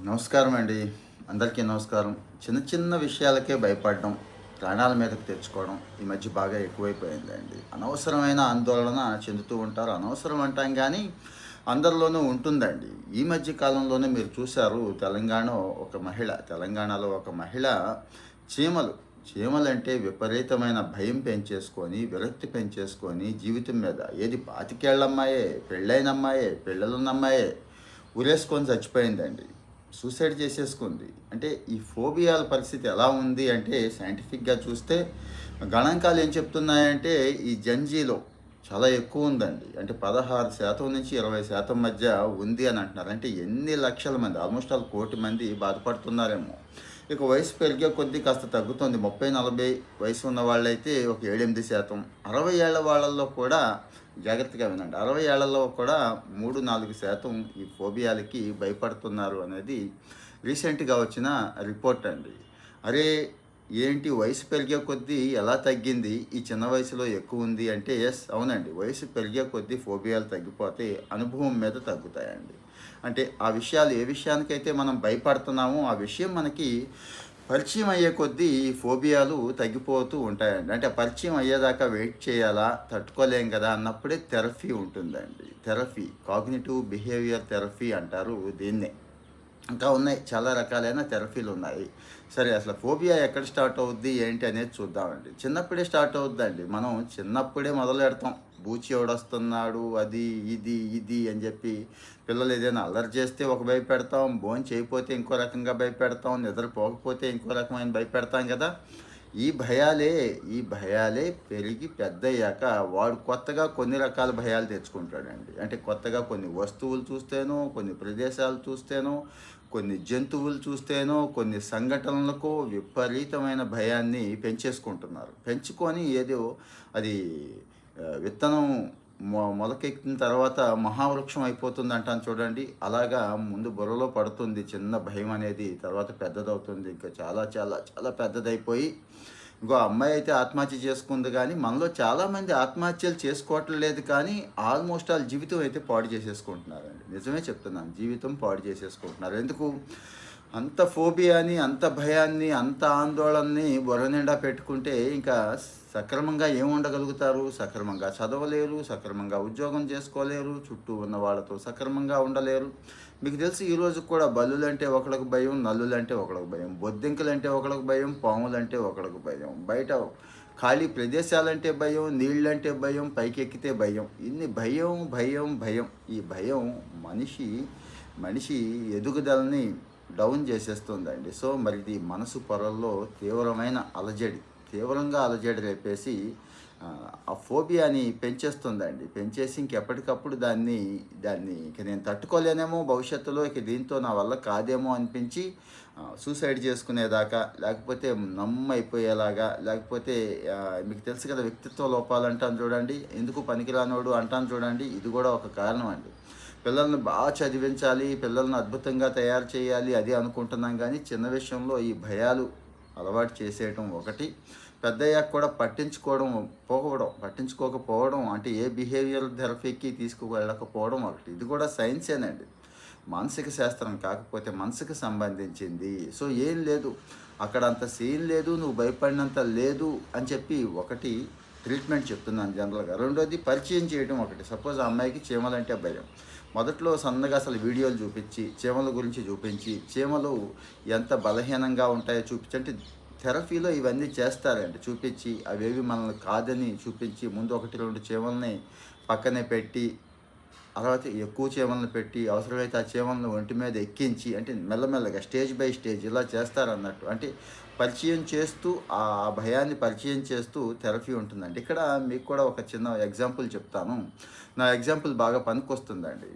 నమస్కారం అండి. అందరికీ నమస్కారం. చిన్న చిన్న విషయాలకే భయపడడం, ప్రాణాల మీదకి తెచ్చుకోవడం ఈ మధ్య బాగా ఎక్కువైపోయిందండి. అనవసరమైన ఆందోళన చెందుతూ ఉంటారు. అనవసరం అంటాం గానీ, అందరిలోనూ ఉంటుందండి. ఈ మధ్య కాలంలోనే మీరు చూశారు తెలంగాణలో ఒక మహిళ చీమలు, చీమలంటే విపరీతమైన భయం పెంచేసుకొని, విరక్తి పెంచేసుకొని జీవితం మీద ఏది 25 అమ్మాయే, పెళ్ళైన అమ్మాయే, పిల్లలున్న అమ్మాయే ఉరేసుకొని చచ్చిపోయిందండి. సూసైడ్ చేసేసుకుంది. అంటే ఈ ఫోబియాల పరిస్థితి ఎలా ఉంది అంటే సైంటిఫిక్‌గా చూస్తే గణాంకాలు ఏం చెప్తున్నాయంటే ఈ జెన్‌జీలో చాలా ఎక్కువ ఉందండి. అంటే 16% నుంచి 20% మధ్య ఉంది అని అంటున్నారు. అంటే ఎన్ని లక్షల మంది ఆల్మోస్ట్ ఆల్ 1,00,00,000 మంది బాధపడుతున్నారేమో. ఇక వయసు పెరిగే కొద్దీ కాస్త తగ్గుతుంది. 30, 40 వయసు ఉన్న వాళ్ళైతే ఒక 7, 8%. 60 ఏళ్ల వాళ్ళల్లో కూడా జాగ్రత్తగా వినండి. 60 ఏళ్లలో కూడా 3, 4% ఈ ఫోబియాలకి భయపడుతున్నారు అనేది రీసెంట్‌గా వచ్చిన రిపోర్ట్ అండి. అరే! ఏంటి వయసు పెరిగే కొద్దీ ఎలా తగ్గింది? ఈ చిన్న వయసులో ఎక్కువుంది అంటే యెస్ అవునండి. వయసు పెరిగే కొద్దీ ఫోబియాలు తగ్గిపోతే అనుభవం మీద తగ్గుతాయండి. అంటే ఆ విషయాలు ఏ విషయానికైతే మనం భయపడుతున్నామో ఆ విషయం మనకి పరిచయం అయ్యే కొద్దీ ఈ ఫోబియాలు తగ్గిపోతూ ఉంటాయండి. అంటే పరిచయం అయ్యేదాకా వెయిట్ చేయాలా? తట్టుకోలేం కదా! అన్నప్పుడే థెరపీ ఉంటుందండి. థెరపీ కాగ్నిటివ్ బిహేవియర్ థెరపీ అంటారు దీన్నే. ఇంకా ఉన్నాయి. చాలా రకాలైన థెరపీలున్నాయి. సరే అసలు ఫోబియా ఎక్కడ స్టార్ట్ అవుద్ది, ఏంటి అనేది చూద్దామండి. చిన్నప్పుడే స్టార్ట్ అవుద్దండి. మనం చిన్నప్పుడే మొదలెడతాం. బూచి ఎవడొస్తున్నాడు, అది, ఇది అని జెప్పి పిల్లలు ఏదైనా అల్లరి చేస్తే ఒక భయపెడతాం. భోంచేయకపోతే ఇంకో రకంగా భయపెడతాం. నిద్రపోకపోతే ఇంకో రకమైన భయపెడతాం గదా! ఈ భయాలే పెరిగి పెద్దయ్యాక వాడు కొత్తగా కొన్ని రకాల భయాలు తెచ్చుకుంటాడండి. అంటే కొత్తగా కొన్ని వస్తువులు చూస్తేనో, కొన్ని ప్రదేశాలు చూస్తేనో, కొన్ని జంతువులు చూస్తేనో, కొన్ని సంఘటనలకో విపరీతమైన భయాన్ని పెంచేసుకుంటున్నారు. పెంచుకొని ఏదో అది విత్తనం మొలకెత్తిన తర్వాత మహావృక్షం అయిపోతుందంటాను చూడండి. అలాగా ముందు బుర్రలో పడుతుంది చిన్న భయం అనేది. తర్వాత పెద్దదవుతుంది. ఇంకా చాలా చాలా చాలా పెద్దదైపోయి ఇంకో అమ్మాయి అయితే ఆత్మహత్య చేసుకుంది గానీ, మనలో చాలామంది ఆత్మహత్యలు చేసుకోవట్లేదు కానీ, ఆల్మోస్ట్ ఆల్ జీవితం అయితే పాడు చేసేసుకుంటున్నారండి. నిజమే చెప్తున్నాను. జీవితం పాడు చేసేసుకుంటున్నారు. ఎందుకు? అంత ఫోబియాని, అంత భయాన్ని, అంత ఆందోళనని బుర్ర నిండా పెట్టుకుంటే ఇంకా సక్రమంగా ఏం ఉండగలుగుతారు? సక్రమంగా చదవలేరు, సక్రమంగా ఉద్యోగం చేసుకోలేరు, చుట్టూ ఉన్న వాళ్ళతో సక్రమంగా ఉండలేరు. మీకు తెలుసు ఈ రోజుకి కూడా బల్లులంటే ఒకళ్ళకి భయం, నల్లులంటే ఒకళ్ళకి భయం, బొద్దింకలంటే ఒకళ్ళకి భయం, పాములంటే ఒకళ్ళకి భయం, బయట ఖాళీ ప్రదేశాలంటే భయం, నీళ్ళంటే భయం, పైకెక్కితే భయం. ఇన్ని భయం, భయం, భయం. ఈ భయం మనిషి మనిషి ఎదుగుదలని డౌన్ చేసేస్తుందండి. సో మరి ఇది మనసు పొరల్లో తీవ్రంగా అలజడి రేపేసి ఆ ఫోబియాని పెంచేస్తుందండి. పెంచేసి ఇంకెప్పటికప్పుడు దాన్ని ఇక నేను తట్టుకోలేనేమో భవిష్యత్తులో, ఇక దీంతో నా వల్ల కాదేమో అనిపించి సూసైడ్ చేసుకునేదాకా, లేకపోతే నమ్మైపోయేలాగా, లేకపోతే మీకు తెలుసు కదా వ్యక్తిత్వ లోపాలు అంటాను చూడండి, ఎందుకు పనికిరానోడు అంటాను చూడండి, ఇది కూడా ఒక కారణం అండి. పిల్లల్ని బాగా చదివించాలి, పిల్లల్ని అద్భుతంగా తయారు చేయాలి అది అనుకుంటున్నాం కానీ, చిన్న విషయంలో ఈ భయాలు అలవాటు చేసేయటం ఒకటి. పెద్దయ్యాక కూడా పట్టించుకోకపోవడం అంటే ఏ బిహేవియరల్ థెరపీకి తీసుకువెళ్ళకపోవడం ఒకటి. ఇది కూడా సైన్సేనండి. మానసిక శాస్త్రం కాకపోతే మనసుకు సంబంధించింది. సో ఏం లేదు, అక్కడ అంత సీన్ లేదు, నువ్వు భయపడినంత లేదు అని చెప్పి ఒకటి ట్రీట్మెంట్ చెప్తున్నాను జనరల్‌గా. రెండోది పరిచయం చేయడం ఒకటి. సపోజ్ ఆ అమ్మాయికి చీమలంటే భయం. మొదట్లో సన్నగా అసలు వీడియోలు చూపించి, చీమల గురించి చూపించి, చీమలు ఎంత బలహీనంగా ఉంటాయో చూపించి, అంటే థెరపీలో ఇవన్నీ చేస్తారండి. చూపించి అవేవి మనల్ని కాదని చూపించి, ముందు 1, 2 చీమల్ని పక్కనే పెట్టి, తర్వాత ఎక్కువ చీమలను పెట్టి, అవసరమైతే ఆ చీమలను ఒంటి మీద ఎక్కించి, అంటే మెల్లమెల్లగా స్టేజ్ బై స్టేజ్ ఇలా చేస్తారన్నట్టు. అంటే పరిచయం చేస్తూ ఆ భయాన్ని పరిచయం చేస్తూ థెరపీ ఉంటుందండి. ఇక్కడ మీకు కూడా ఒక చిన్న ఎగ్జాంపుల్ చెప్తాను. నా ఎగ్జాంపుల్ బాగా పనికొస్తుందండి.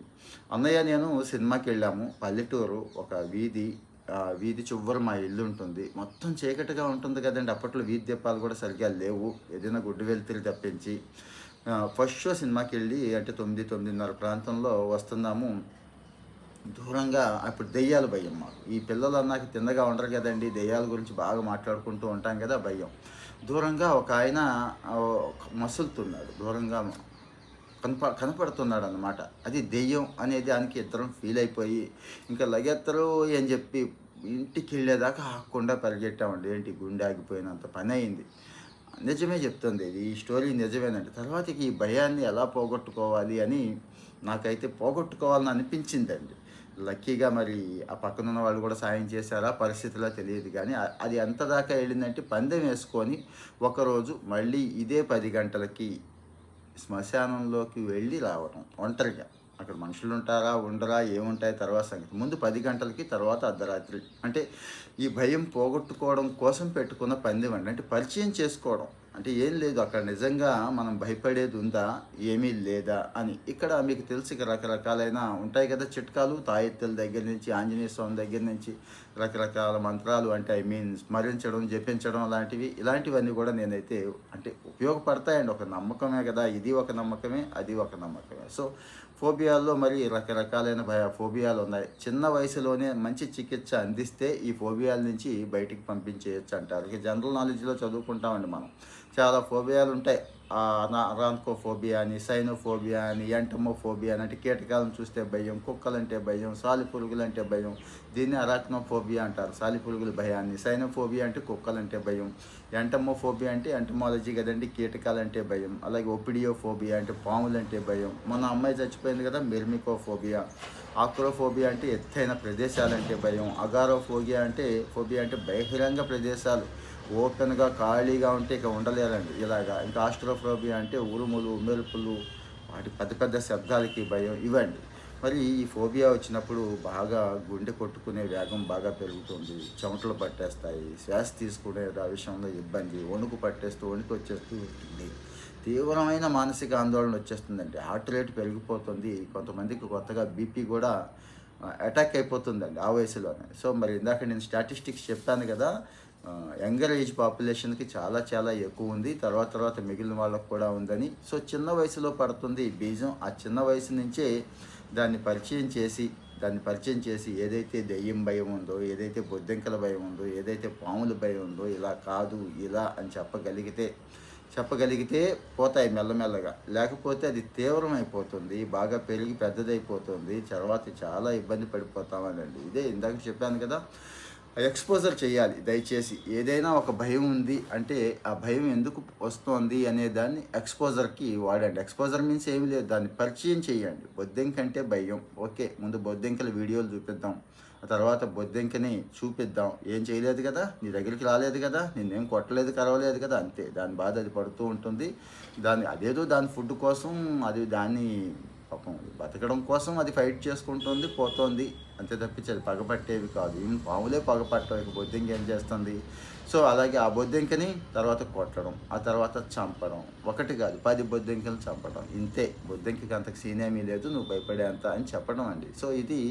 అన్నయ్య నేను సినిమాకెళ్ళాము. పల్లెటూరు ఒక వీధి. వీధి చివర మా ఇల్లు ఉంటుంది. మొత్తం చీకటిగా ఉంటుంది కదండీ! అప్పట్లో వీధి దీపాలు కూడా సరిగ్గా లేవు. ఏదైనా గుడ్డి వెలుతురు తప్పించి. ఫస్ట్ షో సినిమాకెళ్ళి అంటే 9, 9:30 ప్రాంతంలో వస్తున్నాము. దూరంగా అప్పుడు దెయ్యాల భయం మాకు. ఈ పిల్లలు అన్నాక తిన్నగా ఉండరు కదండీ! దెయ్యాల గురించి బాగా మాట్లాడుకుంటూ ఉంటాం కదా! భయం. దూరంగా ఒక ఆయన మసులుతున్నాడు. దూరంగా కనపడుతున్నాడు అనమాట. అది దెయ్యం అనే దానికి ఇద్దరం ఫీల్ అయిపోయి ఇంకా లగెత్తరు అని చెప్పి ఇంటికి వెళ్ళేదాకా ఆగకుండా పరిగెట్టామండి. ఏంటి గుండె ఆగిపోయినంత పని అయింది. నిజమే చెప్తుంది ఇది. ఈ స్టోరీ నిజమేనండి. తర్వాతకి ఈ భయాన్ని ఎలా పోగొట్టుకోవాలి అని నాకైతే పోగొట్టుకోవాలని అనిపించిందండి. లక్కీగా మరి ఆ పక్కనున్న వాళ్ళు కూడా సాయం చేశారా పరిస్థితిలో తెలియదు కానీ అది ఎంత దాకా వెళ్ళిందంటే పందెం వేసుకొని ఒకరోజు మళ్ళీ ఇదే 10 గంటలకి శ్మశానంలోకి వెళ్ళి రావటం ఒంటరిగా. అక్కడ మనుషులు ఉంటారా ఉండరా ఏముంటాయి తర్వాత సంగతి. ముందు 10 గంటలకి తర్వాత అర్ధరాత్రి. అంటే ఈ భయం పోగొట్టుకోవడం కోసం పెట్టుకున్న పందెం అండి. అంటే పరిచయం చేసుకోవడం. అంటే ఏం లేదు అక్కడ నిజంగా మనం భయపడేది ఉందా ఏమీ లేదా అని. ఇక్కడ మీకు తెలిసి రకరకాలైన ఉంటాయి కదా చిట్కాలు. తాయెత్తుల దగ్గర నుంచి ఆంజనేయ స్వామి దగ్గర నుంచి రకరకాల మంత్రాలు అంటే స్మరించడం జపించడం లాంటివి ఇలాంటివన్నీ కూడా నేనైతే అంటే ఉపయోగపడతాయండి. ఒక నమ్మకమే కదా, ఇది ఒక నమ్మకమే అది ఒక నమ్మకమే. సో ఫోబియాల్లో మరి రకరకాలైన ఫోబియాలు ఉన్నాయి. చిన్న వయసులోనే మంచి చికిత్స అందిస్తే ఈ ఫోబియాల నుంచి బయటికి పంపించేయచ్చు అంటారు. ఇక జనరల్ నాలెడ్జ్లో చదువుకుంటామండి మనం. చాలా ఫోబియాలు ఉంటాయి. అరాన్కోఫోబియా అని, సైనోఫోబియా అని, ఎంటమోఫోబియా అని. అంటే కీటకాలను చూస్తే భయం, కుక్కలంటే భయం, సాలిపురుగులంటే భయం. దీన్ని అరాక్నోఫోబియా అంటారు, సాలిపురుగుల భయాన్ని. సైనోఫోబియా అంటే కుక్కలంటే భయం. ఎంటమోఫోబియా అంటే ఎంటమాలజీ కదండి, కీటకాలంటే భయం. అలాగే ఒపిడియోఫోబియా అంటే పాములంటే భయం. మన అమ్మాయి చచ్చిపోయింది కదా, మెర్మికోఫోబియా. ఆక్రోఫోబియా అంటే ఎత్తైన ప్రదేశాలంటే భయం. అగారోఫోబియా అంటే బహిరంగ ప్రదేశాలు ఓపెన్గా ఖాళీగా ఉంటే ఇక ఉండలేరండి ఇలాగా. ఇంకా ఆస్ట్రోఫోబియా అంటే ఉరుములు మెరుపులు వాటి పెద్ద పెద్ద శబ్దాలకి భయం ఇవ్వండి. మరి ఈ ఫోబియా వచ్చినప్పుడు బాగా గుండె కొట్టుకునే వేగం బాగా పెరుగుతుంది, చెమటలు పట్టేస్తాయి, శ్వాస తీసుకునే విషయంలో ఇబ్బంది, వణుకు పట్టేస్తూ వణుకు వచ్చేస్తూ ఉంటుంది, తీవ్రమైన మానసిక ఆందోళన వచ్చేస్తుందండి, హార్ట్ రేట్ పెరిగిపోతుంది, కొంతమందికి కొత్తగా బీపీ కూడా అటాక్ అయిపోతుందండి ఆ వయసులోనే. సో మరి ఇందాక నేను స్టాటిస్టిక్స్ చెప్పాను కదా, యంగర్ ఏజ్ పాపులేషన్కి చాలా చాలా ఎక్కువ ఉంది, తర్వాత మిగిలిన వాళ్ళకు కూడా ఉందని. సో చిన్న వయసులో పడుతుంది ఈ బీజం. ఆ చిన్న వయసు నుంచే దాన్ని పరిచయం చేసి ఏదైతే దెయ్యం భయం ఉందో, ఏదైతే బొద్దింకల భయం ఉందో, ఏదైతే పాముల భయం ఉందో, ఇలా కాదు ఇలా అని చెప్పగలిగితే పోతాయి మెల్లమెల్లగా. లేకపోతే అది తీవ్రమైపోతుంది, బాగా పెరిగి పెద్దదైపోతుంది, తర్వాత చాలా ఇబ్బంది పడిపోతామనండి. ఇదే ఇందాక చెప్పాను కదా, ఎక్స్పోజర్ చేయాలి దయచేసి. ఏదైనా ఒక భయం ఉంది అంటే ఆ భయం ఎందుకు వస్తుంది అనే దాన్ని ఎక్స్పోజర్కి వాడండి. ఎక్స్పోజర్ మీన్స్ ఏమీ లేదు, దాన్ని పరిచయం చేయండి. బొద్దింకంటే భయం, ఓకే, ముందు బొద్దింకల వీడియోలు చూపిద్దాం, ఆ తర్వాత బొద్దింకని చూపిద్దాం. ఏం చేయలేదు కదా, నీ దగ్గరికి రాలేదు కదా, నిన్నేం కొట్టలేదు కరవలేదు కదా, అంతే. దాని బాధ అది పడుతూ ఉంటుంది. దాని ఫుడ్ కోసం దాన్ని పాపం బతకడం కోసం అది ఫైట్ చేసుకుంటుంది, పోతుంది, అంతే తప్పించి అది పగపట్టేవి కాదు. ఈవెన్ పాములే పగపట్టవు, ఇక బొద్దింక ఏం చేస్తుంది? సో అలాగే ఆ బొద్దింకని తర్వాత కొట్టడం, ఆ తర్వాత చంపడం. ఒకటి కాదు 10 బొద్దింకలు చంపడం, ఇంతే. బొద్దింకకి అంతకు సీనేమీ లేదు, నువ్వు భయపడే అంత అని చెప్పడం అండి. సో ఇది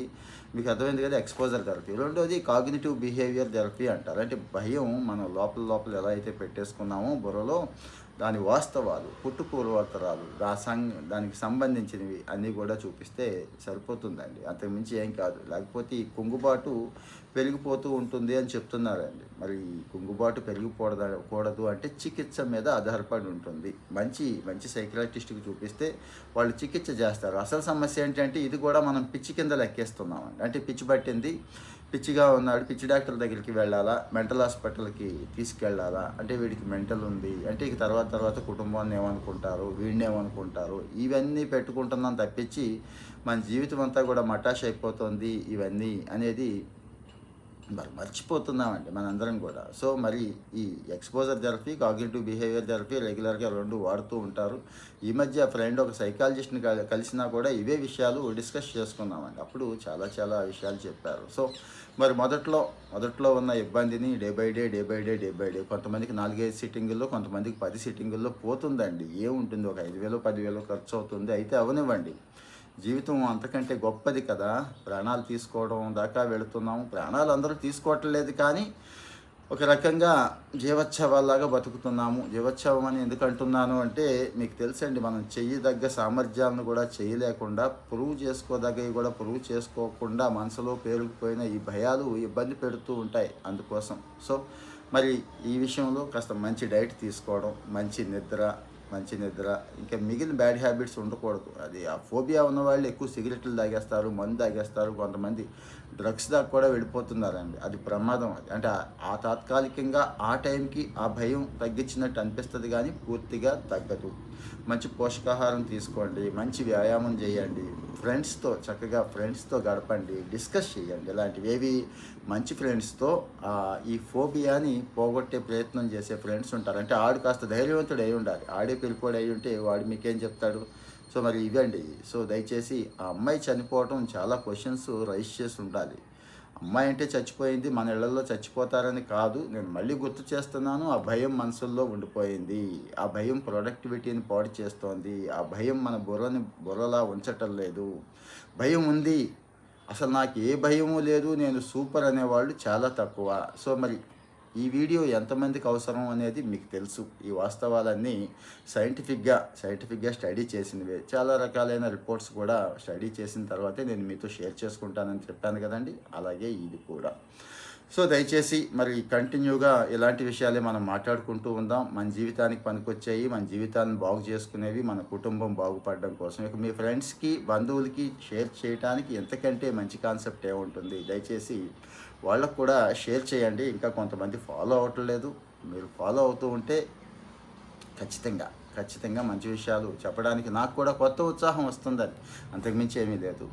మీకు అర్థమైంది కదా, ఎక్స్పోజర్ థెరపీ. రెండోది కాగ్నిటివ్ బిహేవియర్ థెరపీ అంటారు. అంటే భయం మనం లోపల ఎలా అయితే పెట్టేసుకున్నామో బుర్రలో, దాని వాస్తవాలు, పుట్టుపూర్వోత్తరాలు, దానికి సంబంధించినవి అన్నీ కూడా చూపిస్తే సరిపోతుందండి. అంతకుమించి ఏం కాదు. లేకపోతే ఈ కుంగుబాటు పెరిగిపోతూ ఉంటుంది అని చెప్తున్నారండి. మరి ఈ కుంగుబాటు పెరిగిపోకూడదు అంటే చికిత్స మీద ఆధారపడి ఉంటుంది. మంచి సైకియాట్రిస్ట్కి చూపిస్తే వాళ్ళు చికిత్స చేస్తారు. అసలు సమస్య ఏంటంటే ఇది కూడా మనం పిచ్చి కింద లెక్కేస్తున్నామండి. అంటే పిచ్చి పట్టింది, పిచ్చిగా ఉన్నాడు, పిచ్చి డాక్టర్ దగ్గరికి వెళ్ళాలా, మెంటల్ హాస్పిటల్కి తీసుకెళ్ళాలా, అంటే వీడికి మెంటల్ ఉంది అంటే ఇక తర్వాత కుటుంబాన్ని ఏమనుకుంటారు, వీడిని ఏమనుకుంటారు, ఇవన్నీ పెట్టుకుంటున్నాం తప్పించి మన జీవితం అంతా కూడా మటాష్ అయిపోతుంది ఇవన్నీ అనేది మర్చిపోతున్నామండి మనందరం కూడా. సో మరి ఈ exposure therapy, cognitive behaviour therapy రెగ్యులర్గా 2 వాడుతూ ఉంటారు. ఈ మధ్య ఫ్రెండ్ ఒక సైకాలజిస్ట్ని కలిసినా కూడా ఇవే విషయాలు డిస్కస్ చేసుకున్నామండి. అప్పుడు చాలా విషయాలు చెప్పారు. సో మరి మొదట్లో ఉన్న ఇబ్బందిని డే బై డే కొంతమందికి 4-5 సిట్టింగుల్లో, కొంతమందికి 10 సిట్టింగుల్లో పోతుందండి. ఏముంటుంది, ఒక 5,000 10,000 ఖర్చు అవుతుంది. అయితే అవనివ్వండి, జీవితం అంతకంటే గొప్పది కదా. ప్రాణాలు తీసుకోవడం దాకా వెళుతున్నాము. ప్రాణాలు అందరూ తీసుకోవట్లేదు కానీ ఒక రకంగా జీవోత్సవాలాగా బతుకుతున్నాము. జీవోత్సవం అని ఎందుకు అంటున్నాను అంటే మీకు తెలుసండి, మనం చెయ్యదగ్గ సామర్థ్యాలను కూడా చేయలేకుండా, ప్రూవ్ చేసుకోదగ్గవి కూడా ప్రూవ్ చేసుకోకుండా మనసులో పేరుకుపోయిన ఈ భయాలు ఇబ్బంది పెడుతూ ఉంటాయి. అందుకోసం సో మరి ఈ విషయంలో కాస్త మంచి డైట్ తీసుకోవడం, మంచి నిద్ర, మంచి నిద్ర, ఇంకా మిగిలిన బ్యాడ్ హ్యాబిట్స్ ఉండకూడదు. అది ఆ ఫోబియా ఉన్నవాళ్ళు ఎక్కువ సిగరెట్లు తాగేస్తారు, మందు తాగేస్తారు, కొంతమంది డ్రగ్స్ దాకా కూడా వెళ్ళిపోతున్నారండి. అది ప్రమాదం అది. అంటే ఆ తాత్కాలికంగా ఆ టైంకి ఆ భయం తగ్గించినట్టు అనిపిస్తుంది కానీ పూర్తిగా తగ్గదు. మంచి పోషకాహారం తీసుకోండి, మంచి వ్యాయామం చేయండి, ఫ్రెండ్స్‌తో చక్కగా ఫ్రెండ్స్‌తో గడపండి, డిస్కస్ చేయండి. ఇలాంటివేవి మంచి ఫ్రెండ్స్‌తో ఈ ఫోబియాని పోగొట్టే ప్రయత్నం చేసే ఫ్రెండ్స్ ఉంటారు. అంటే ఆడు కాస్త ధైర్యవంతుడు అయి ఉండాలి. ఆడే పిరికోడు అయి ఉంటే వాడు మీకేం చెప్తాడు? సో, మరి ఇవండి. సో, దయచేసి ఆ అమ్మాయి చనిపోవటం చాలా క్వెషన్స్ రైజ్ చేసి ఉండాలి. అమ్మాయి అంటే చచ్చిపోయింది, మన ఇళ్లలో చచ్చిపోతారని కాదు. నేను మళ్ళీ గుర్తు చేస్తున్నాను. ఆ భయం మనసుల్లో ఉండిపోయింది. ఆ భయం ప్రొడక్టివిటీని పాడు చేస్తోంది. ఆ భయం మన బుర్రలా ఉంచటం లేదు. భయం ఉంది. అసలు నాకు ఏ భయము లేదు, నేను సూపర్ అనేవాళ్ళు చాలా తక్కువ. సో, మరి ఈ వీడియో ఎంతమందికి అవసరం అనేది మీకు తెలుసు. ఈ వాస్తవాలన్నీ సైంటిఫిక్‌గా స్టడీ చేసినవే. చాలా రకాలైన రిపోర్ట్స్ కూడా స్టడీ చేసిన తర్వాతే నేను మీతో షేర్ చేసుకుంటానని చెప్పాను కదండీ! అలాగే ఇది కూడా. సో, దయచేసి మరి కంటిన్యూగా ఇలాంటి విషయాలే మనం మాట్లాడుకుంటూ ఉందాం. మన జీవితానికి పనికొచ్చేయి, మన జీవితాన్ని బాగు చేసుకునేవి, మన కుటుంబం బాగుపడడం కోసం. ఇక మీ ఫ్రెండ్స్‌కి, బంధువులకి షేర్ చేయటానికి ఇంతకంటే మంచి కాన్సెప్ట్ ఏముంటుంది? దయచేసి వాళ్ళకు కూడా షేర్ చేయండి. ఇంకా కొంతమంది ఫాలో అవ్వటం లేదు. మీరు ఫాలో అవుతూ ఉంటే ఖచ్చితంగా మంచి విషయాలు చెప్పడానికి నాకు కూడా కొత్త ఉత్సాహం వస్తుందండి. అంతకుమించి ఏమీ లేదు.